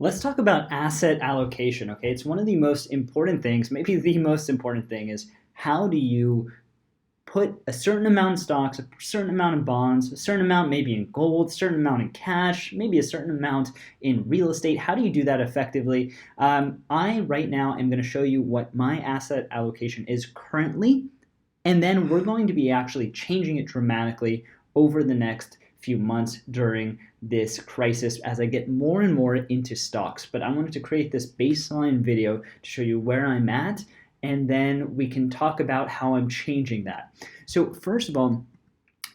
Let's talk about asset allocation, okay? It's one of the most important things, maybe the most important thing is how do you put a certain amount in stocks, a certain amount in bonds, a certain amount maybe in gold, a certain amount in cash, maybe a certain amount in real estate. How do you do that effectively? I right now am going to show you what my asset allocation is currently, and then we're going to be actually changing it dramatically over the next few months during this crisis as I get more and more into stocks. But I wanted to create this baseline video to show you where I'm at, and then we can talk about how I'm changing that. So first of all,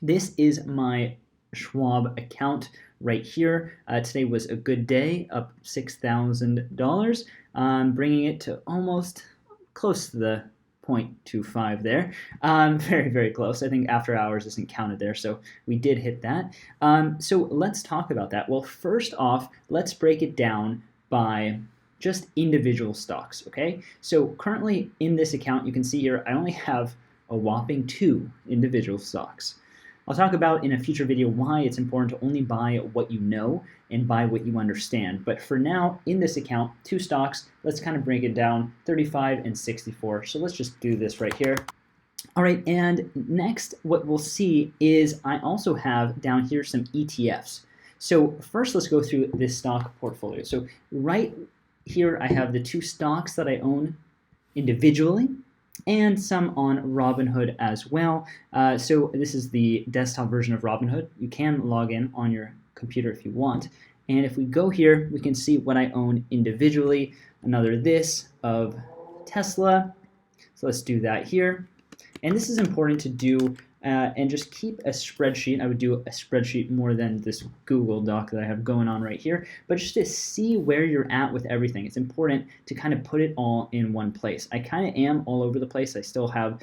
this is my Schwab account right here. Today was a good day, up $6,000, bringing it to almost close to the 0.25 there. Very, very close. I think after hours isn't counted there, so we did hit that. So let's talk about that. Well, first off, let's break it down by just individual stocks, okay? So currently in this account, you can see here, I only have a whopping 2 individual stocks. I'll talk about in a future video why it's important to only buy what you know and buy what you understand. But for now, in this account, 2 stocks, let's kind of break it down, 35 and 64. So let's just do this right here. All right, and next what we'll see is I also have down here some ETFs. So first let's go through this stock portfolio. So right here I have the 2 stocks that I own individually, and some on Robinhood as well. So this is the desktop version of Robinhood. You can log in on your computer if you want. And if we go here, we can see what I own individually. Another this of Tesla. So let's do that here. And this is important to do and just keep a spreadsheet. I would do a spreadsheet more than this Google Doc that I have going on right here, but just to see where you're at with everything. It's important to kind of put it all in one place. I kind of am all over the place. I still have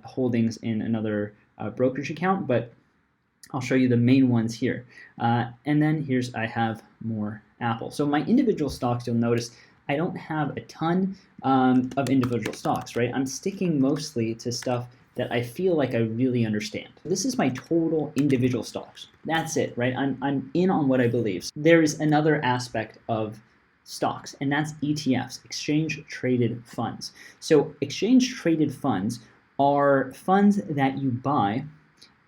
holdings in another brokerage account, but I'll show you the main ones here. And then I have more Apple. So my individual stocks, you'll notice I don't have a ton of individual stocks, right? I'm sticking mostly to stuff that I feel like I really understand. This is my total individual stocks. That's it, right? I'm in on what I believe. There is another aspect of stocks, and that's ETFs, exchange traded funds. So exchange traded funds are funds that you buy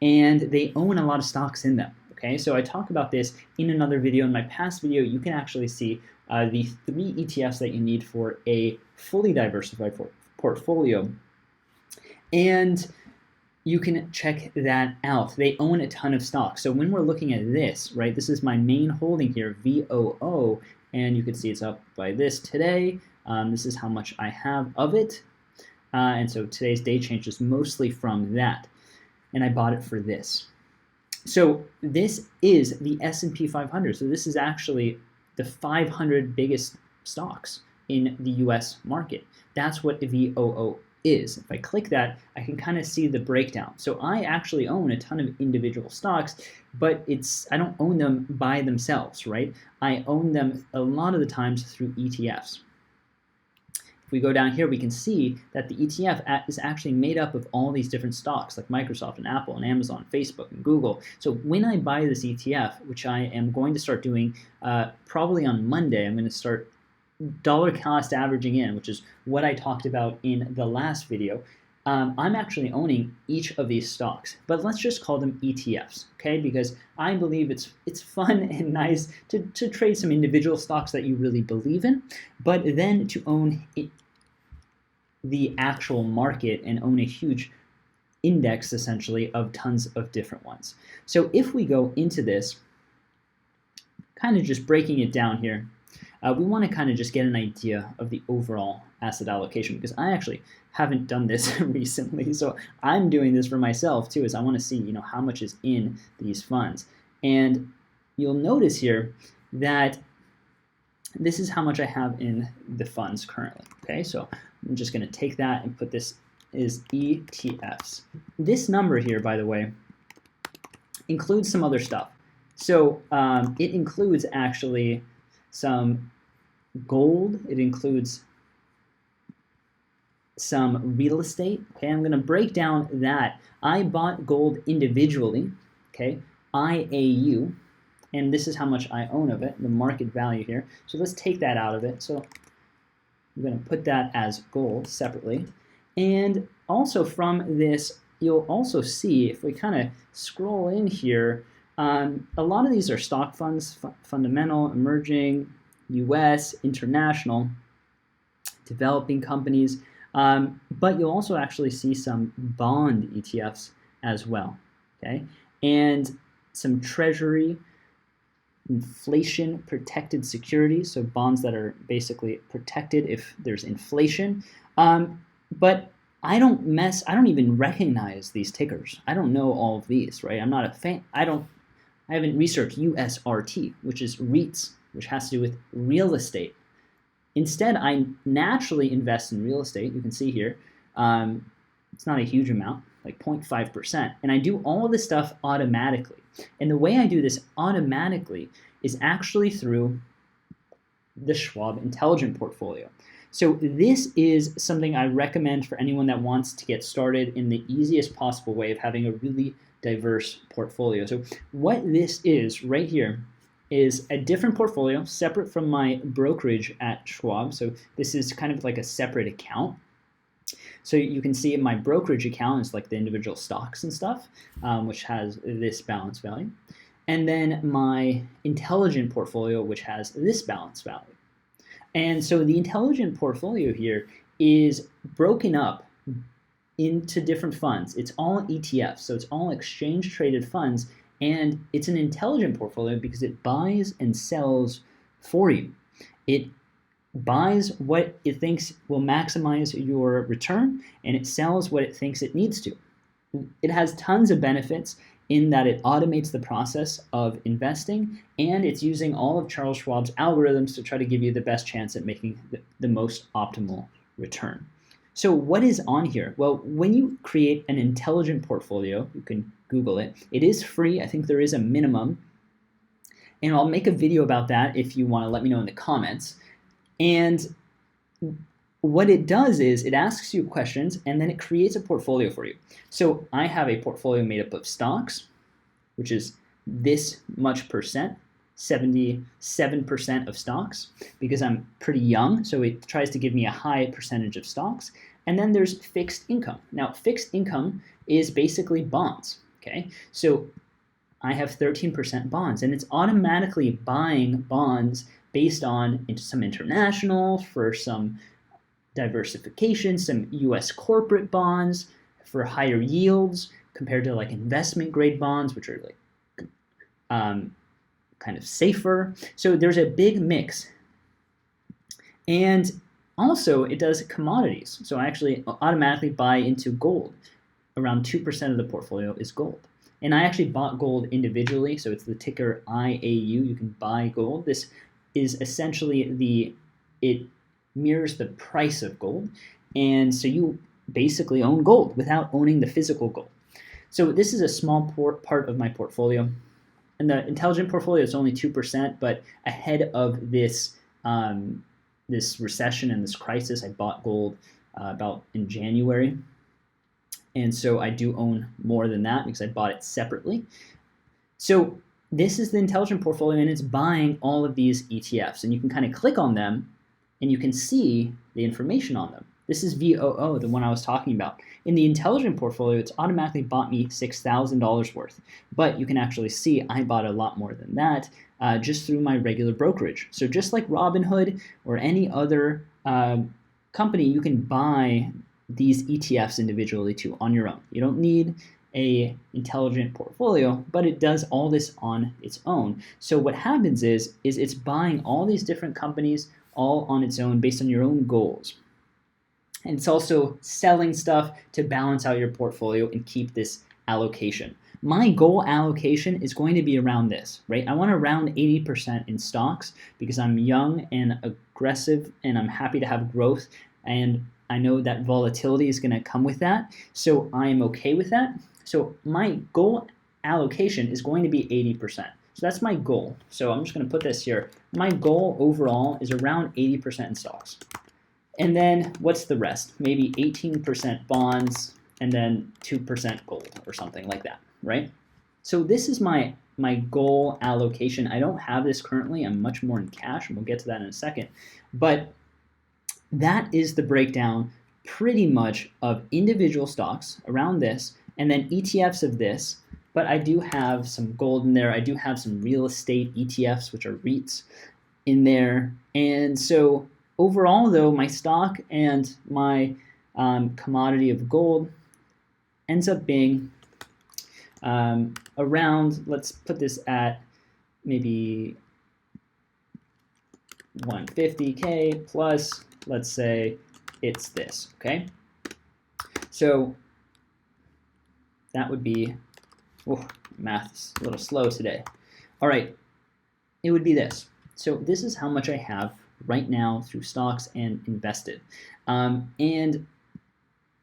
and they own a lot of stocks in them. Okay, so I talk about this in another video. In my past video, you can actually see the 3 ETFs that you need for a fully diversified portfolio. And you can check that out. They own a ton of stocks. So when we're looking at this, right, this is my main holding here, VOO, and you can see it's up by this today. This is how much I have of it. And so today's day change is mostly from that. And I bought it for this. So this is the S&P 500. So this is actually the 500 biggest stocks in the US market. That's what VOO is. If I click that, I can kind of see the breakdown. So I actually own a ton of individual stocks, but I don't own them by themselves, right? I own them a lot of the times through ETFs. If we go down here, we can see that the ETF is actually made up of all these different stocks like Microsoft and Apple and Amazon, Facebook and Google. So when I buy this ETF, which I am going to start doing probably on Monday, I'm going to start dollar cost averaging in, which is what I talked about in the last video. I'm actually owning each of these stocks, but let's just call them ETFs, okay? Because I believe it's fun and nice to trade some individual stocks that you really believe in, but then to own the actual market and own a huge index, essentially, of tons of different ones. So if we go into this, kind of just breaking it down here, we want to kind of just get an idea of the overall asset allocation, because I actually haven't done this recently, so I'm doing this for myself too, as I want to see, how much is in these funds. And you'll notice here that this is how much I have in the funds currently. Okay, so I'm just going to take that and put this as ETFs. This number here, by the way, includes some other stuff. So it includes actually some gold, it includes some real estate. Okay, I'm going to break down that. I bought gold individually, okay, IAU, and this is how much I own of it, the market value here. So let's take that out of it. So I'm going to put that as gold separately. And also from this, you'll also see, if we kind of scroll in here, a lot of these are stock funds, fundamental, emerging, US, international, developing companies, but you'll also actually see some bond ETFs as well, okay? And some treasury, inflation protected securities, so bonds that are basically protected if there's inflation. But I don't even recognize these tickers. I don't know all of these, right? I'm not a fan. I haven't researched USRT, which is REITs, which has to do with real estate. Instead, I naturally invest in real estate. You can see here, it's not a huge amount, like 0.5%. And I do all of this stuff automatically. And the way I do this automatically is actually through the Schwab Intelligent portfolio. So this is something I recommend for anyone that wants to get started in the easiest possible way of having a really diverse portfolio. So what this is right here is a different portfolio separate from my brokerage at Schwab. So this is kind of like a separate account. So you can see in my brokerage account is like the individual stocks and stuff, which has this balance value. And then my intelligent portfolio, which has this balance value. And so the intelligent portfolio here is broken up into different funds. It's all ETFs, so it's all exchange traded funds, and it's an intelligent portfolio because it buys and sells for you. It buys what it thinks will maximize your return, and it sells what it thinks it needs to. It has tons of benefits in that it automates the process of investing, and it's using all of Charles Schwab's algorithms to try to give you the best chance at making the most optimal return. So what is on here? Well, when you create an intelligent portfolio, you can Google it. It is free. I think there is a minimum. And I'll make a video about that if you want to let me know in the comments. And what it does is it asks you questions and then it creates a portfolio for you. So I have a portfolio made up of stocks, which is this much percent, 77% of stocks, because I'm pretty young, so it tries to give me a high percentage of stocks. And then there's fixed income. Now, fixed income is basically bonds, okay? So I have 13% bonds, and it's automatically buying bonds based on some international, for some diversification, some US corporate bonds for higher yields compared to like investment grade bonds, which are like kind of safer. So there's a big mix. And also it does commodities. So I actually automatically buy into gold. Around 2% of the portfolio is gold. And I actually bought gold individually, so it's the ticker IAU. You can buy gold. This is essentially it mirrors the price of gold. And so you basically own gold without owning the physical gold. So this is a small part of my portfolio. And the intelligent portfolio is only 2%, but ahead of this this recession and this crisis, I bought gold about in January. And so I do own more than that because I bought it separately. So this is the intelligent portfolio, and it's buying all of these ETFs. And you can kind of click on them, and you can see the information on them. This is VOO, the one I was talking about. In the intelligent portfolio, it's automatically bought me $6,000 worth. But you can actually see I bought a lot more than that just through my regular brokerage. So just like Robinhood or any other company, you can buy these ETFs individually too on your own. You don't need a intelligent portfolio, but it does all this on its own. So what happens is it's buying all these different companies all on its own based on your own goals. And it's also selling stuff to balance out your portfolio and keep this allocation. My goal allocation is going to be around this, right? I want around 80% in stocks because I'm young and aggressive and I'm happy to have growth, and I know that volatility is going to come with that. So I'm okay with that. So my goal allocation is going to be 80%. So that's my goal. So I'm just going to put this here. My goal overall is around 80% in stocks. And then what's the rest? Maybe 18% bonds and then 2% gold or something like that, right? So this is my goal allocation. I don't have this currently. I'm much more in cash, and we'll get to that in a second. But that is the breakdown pretty much of individual stocks around this, and then ETFs of this. But I do have some gold in there. I do have some real estate ETFs, which are REITs, in there. And so overall, though, my stock and my commodity of gold ends up being around, let's put this at maybe 150K plus, let's say it's this, okay? So that would be, math's a little slow today. All right, it would be this. So this is how much I have right now through stocks and invested. And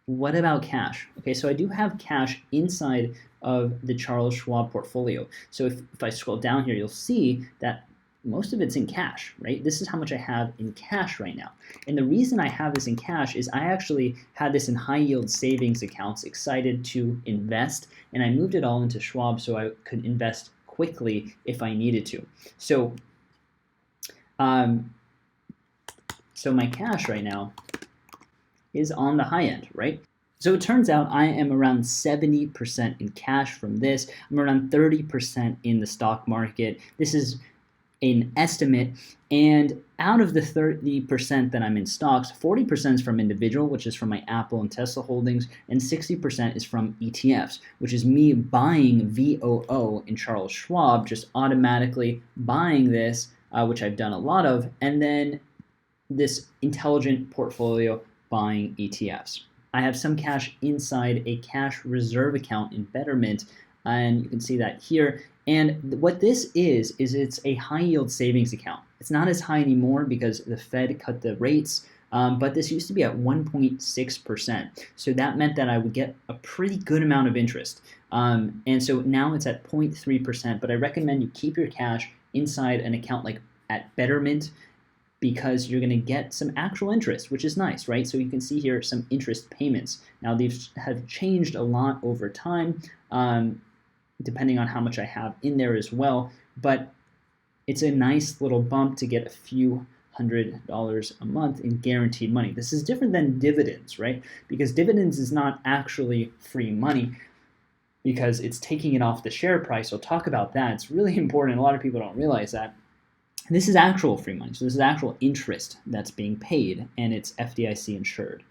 what about cash? Okay, so I do have cash inside of the Charles Schwab portfolio. So if I scroll down here, you'll see that most of it's in cash, right? This is how much I have in cash right now. And the reason I have this in cash is I actually had this in high yield savings accounts, excited to invest, and I moved it all into Schwab so I could invest quickly if I needed to. So my cash right now is on the high end, right? So it turns out I am around 70% in cash from this. I'm around 30% in the stock market. This is an estimate, and out of the 30% that I'm in stocks, 40% is from individual, which is from my Apple and Tesla holdings, and 60% is from ETFs, which is me buying VOO in Charles Schwab, just automatically buying this, which I've done a lot of, and then this intelligent portfolio buying ETFs. I have some cash inside a cash reserve account in Betterment, and you can see that here. And what this is it's a high yield savings account. It's not as high anymore because the Fed cut the rates, but this used to be at 1.6%. So that meant that I would get a pretty good amount of interest. And so now it's at 0.3%, but I recommend you keep your cash inside an account like at Betterment, because you're going to get some actual interest, which is nice, right? So you can see here some interest payments. Now these have changed a lot over time, depending on how much I have in there as well, but it's a nice little bump to get a few $100s a month in guaranteed money. This is different than dividends, right? Because dividends is not actually free money, because it's taking it off the share price. We'll talk about that. It's really important. A lot of people don't realize that. This is actual free money. So this is actual interest that's being paid, and it's FDIC insured,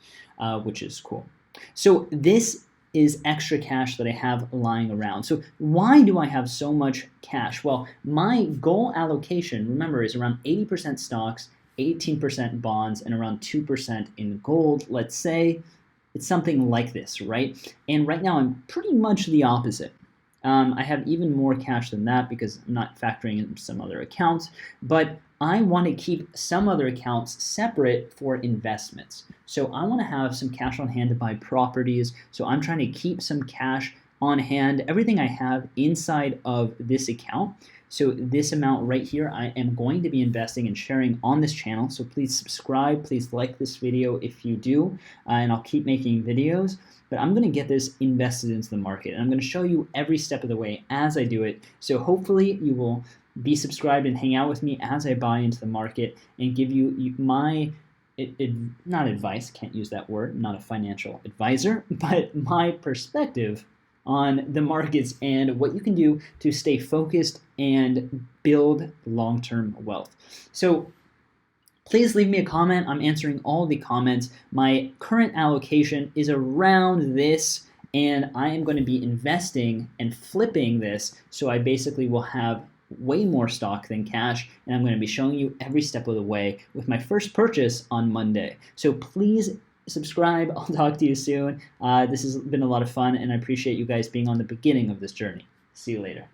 which is cool. So this is extra cash that I have lying around. So why do I have so much cash? Well, my goal allocation, remember, is around 80% stocks, 18% bonds, and around 2% in gold. Let's say it's something like this, right? And right now I'm pretty much the opposite. I have even more cash than that because I'm not factoring in some other accounts, but I want to keep some other accounts separate for investments. So I want to have some cash on hand to buy properties. So I'm trying to keep some cash on hand, everything I have inside of this account. So this amount right here, I am going to be investing and sharing on this channel. So please subscribe, please like this video if you do, and I'll keep making videos. But I'm going to get this invested into the market, and I'm going to show you every step of the way as I do it. So hopefully you will be subscribed and hang out with me as I buy into the market and give you my, not advice, can't use that word, I'm not a financial advisor, but my perspective on the markets and what you can do to stay focused and build long-term wealth. So please leave me a comment. I'm answering all the comments. My current allocation is around this, and I am going to be investing and flipping this, so I basically will have way more stock than cash, and I'm going to be showing you every step of the way with my first purchase on Monday. So please subscribe. I'll talk to you soon. This has been a lot of fun, and I appreciate you guys being on the beginning of this journey. See you later.